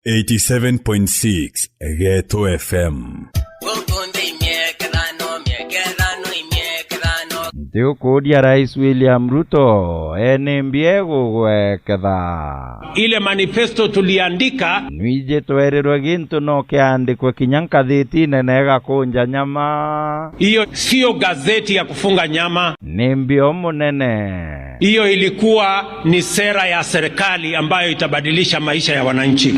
87.6 Miekethano FM. Ndio kodi ya Rais William Ruto enembie gugweketha ile manifesto tuliandika nwije twererwa gintu no kiandikwe kinyankathitine nega kunja nyama. Hiyo sio gazeti ya kufunga nyama, ni mbio munene. Hiyo ilikuwa ni sera ya serikali ambayo itabadilisha maisha ya wananchi.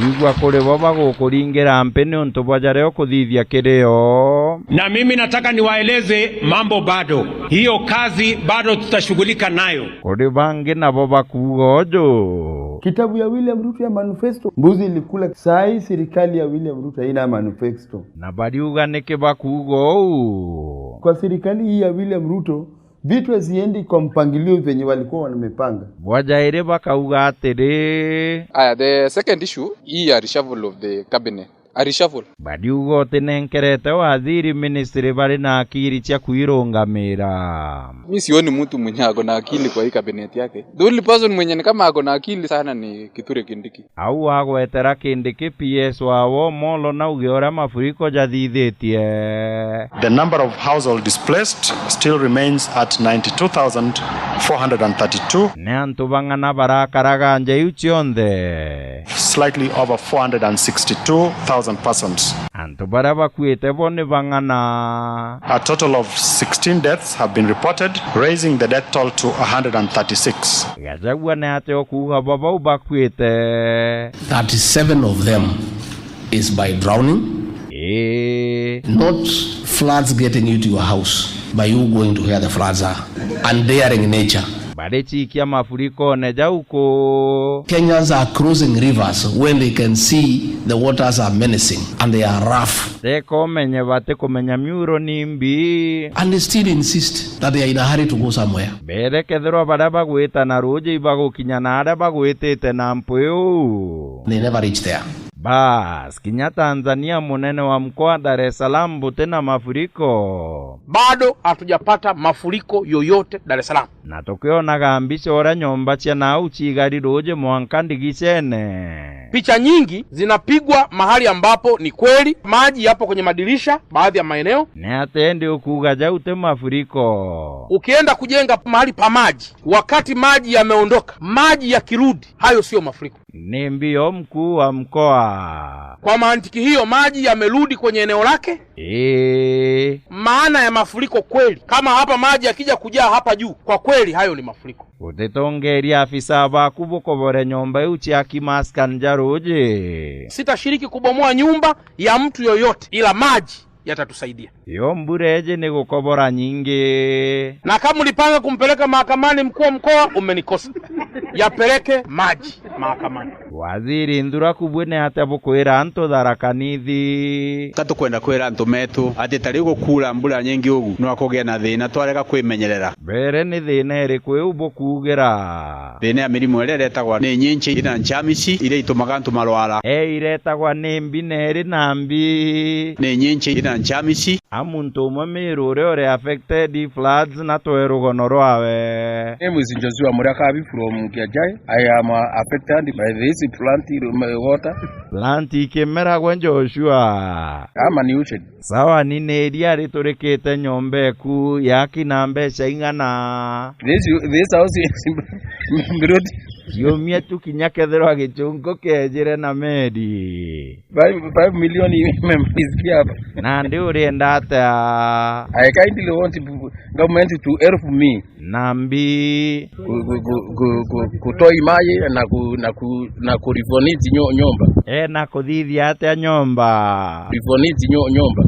Igwa kule baba gukuringira mpene untu bwajareo kuthithia kireo. Na mimi nataka niwaeleze mambo bado. Hiyo kazi bado tutashughulika nayo. Kodi bangi na baba kugojo. Kitabu ya William Ruto ya manifesto mbuzi ilikula. Sai serikali ya William Ruto haina manifesto. Na badi uganike bakugo. Kwa serikali hii ya William Ruto vitu haziendi kwa mpangilio venye walikuwa wamepanga. Wajaire bakauga atiri. The second issue hii ya reshuffle of the cabinet. A reshuffle. Badi ugo tenenkerete waziri ministry bali na akili cha kuirongamira. Mimi sioni mtu mwenye ako na akili kwa hii cabinet yake. The only person mwenye ni kama ako na akili sana ni Kithure Kindiki. Au agwetera Kindiki PS wao molo na ugiora mafuriko jathithetie. The number of household displaced still remains at 92,432. Ne antu bangana barakaraga nje uchionde. Slightly over 462,000 persons. Antu baraba kuete bone bangana. A total of 16 deaths have been reported, raising the death toll to 136. Gazagwa ne ate okuga baba ubakuete. 37 of them is by drowning. Not floods getting you to your house, by you going to where the floods are and daring nature. Kia mafuriko neja uko. Kenyans are crossing rivers when they can see the waters are menacing and they are rough. Teko menye bate kumenya miuro nimbi. And they still insist that they are in a hurry to go somewhere. Bere kedro baraba gueta na roje ibago kinyanada baguete na mpyo. They never reach there. Bas, kinya Tanzania munene wa mkoa Dar es Salaam butena mafuriko. Bado hatujapata mafuriko yoyote Dar es Salaam. Na tokyo nagambisha ora nyomba cha na uchigari roje mwankandi gisene. Picha nyingi zinapigwa mahali ambapo ni kweli maji yapo kwenye madirisha baadhi ya maeneo. Ne atende ukuga jaute mafuriko. Ukienda kujenga mahali pa maji, wakati maji yameondoka, maji yakirudi, hayo sio mafuriko. Ni mbio mkuu wa mkoa. Kwa mantiki hiyo maji yamerudi kwenye eneo lake. Maana ya mafuriko kweli. Kama hapa maji yakija kujaa hapa juu, kwa kweli hayo ni mafuriko. Utetongeria afisa bakubo kobore nyomba uchi akimaskan jaroje. Sitashiriki kubomoa nyumba ya mtu yoyote, ila maji yatatusaidia. Yo mbureje ni kukobora nyingi. Na kama ulipanga kumpeleka mahakamani mkuu wa mkoa, umenikosa. Yapeleke maji mahakamani. Waziri Ndura kubwene hata bukwera anto darakanithi. Tatu kwenda kwera anto metu ati tarigo kula mbura nyingi ugu no akogea na thina twareka kwimenyerera. Bere ni thina eri kwe ubo kugera. Thina ya mirimu ere retagwa ni nyinchi ina nchamisi ile itumaga antu marwara. Iretagwa ni mbineri nambi. Ni nyinchi ina nchamisi. Amuntu mamiru ore affected floods na toerugono rwawe. Mwezi Joshua Murakabi from Kiajai. I am affected by this plant water. Plant ikemera kwa Joshua. Ama ni ushed. Sawa ni neria ritorekete nyombe ku yaki na mbesha ingana. This house is broad. Yo mietu kinyakethero gichungo kejire na medi. 5 million memisikia hapa. Na ndio urienda ata. I kindly want government to help me. Nambi kutoi maji na kurifonizi nyomba. Na kudhithi ate nyomba. Rifonizi nyomba.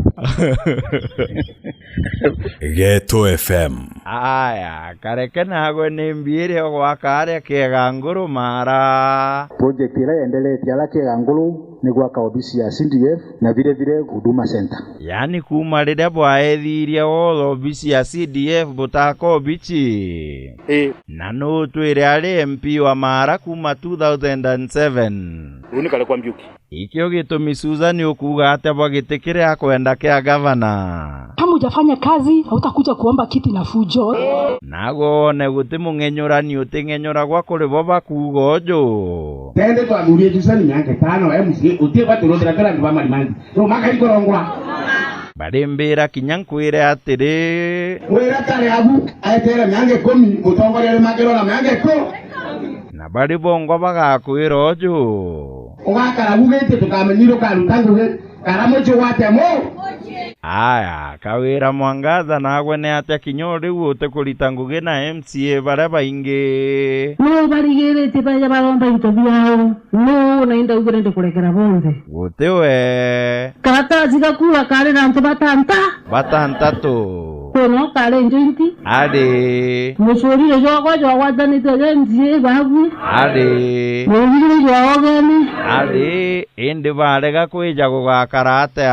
Miekethano FM. Aya, karekena hago nimbire wakare keganguru mara. Project ile endelee tiala keganguru ni gwaka ofisi ya CDF na vile huduma center. Yani kumarire bwaethiria wolo ofisi ya CDF butako bichi. Na no twire ali MP wa Mara kuma 2007. Unikale kwa Mbyuki. Ikyo gitumi Susan ukuga ate bagitekire akwenda kia governor. Kama hujafanya kazi hautakuja kuomba kiti na fujo. jo nagone guti mungenyurani utingenyura gwa kuri bo bakugojo tende twagurie tusani Miekethano MC utie baturondera kala ndwa marimangi no makarigorongwa barimbira kinyankwire atiri wera kare abu aetera myange 10 mutongorere makero na myange 10 na bari bongo bagakwira ojo ugakara bugete tukamenyiro karutanguge karamocho watemo aya kawira mwangaza nagwe ne atya kinyori wote kulitanguge na MCA bara bainge no barigirete baya baromba intobiao no naenda ugurende kurekera bonde wote we kata zikakura kare na mtu batanta to kono kare njointi ade musorire jo wazani to MCA babu ade musorire jo ogeni ade ende barega kweja gugakarate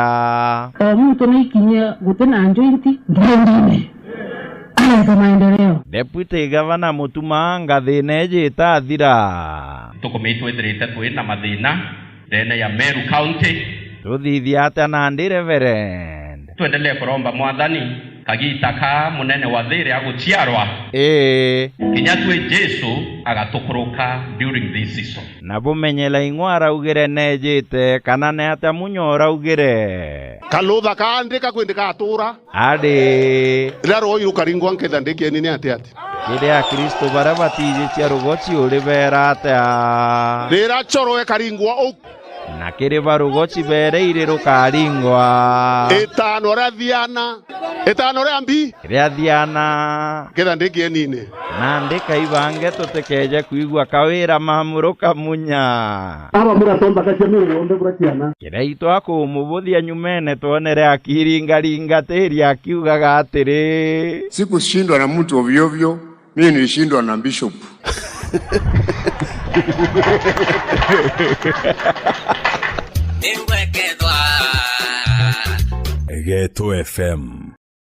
mtu nikinya gutena njointi ndendine aya maendeleo Deputy Governor Mutuma ngathine jita thira tukumitweterete twina mathina thene ya Meru County tuthithia ata na ndi reverend tuendelee kuromba mwathani kagitaka munene wa thire aguciarwa kinya twe Jesu agatukuruka during this season na bumenyela ingwara ugire nejite kana ne ata munyora ugire kalutha kaandika kwindika atura ade raro yu karingwa nketha ndike nini ati kire Kristo barabatije cia rugoci uri berata rira choro karingwa na kire barugoci bereire rukaringwa etano rathiana etano rambi rathiana ketha ndike nini na ndika ibange tutekeje kuigwa kawira mamuruka munya aba muratomba kachemire onde kuratiana kire itwa kumubuthia nyumene tuonere akiringaringa teri akiugaga atiri sikushindwa na mtu ovyo ovyo mimi nilishindwa na bishop Ghetto FM.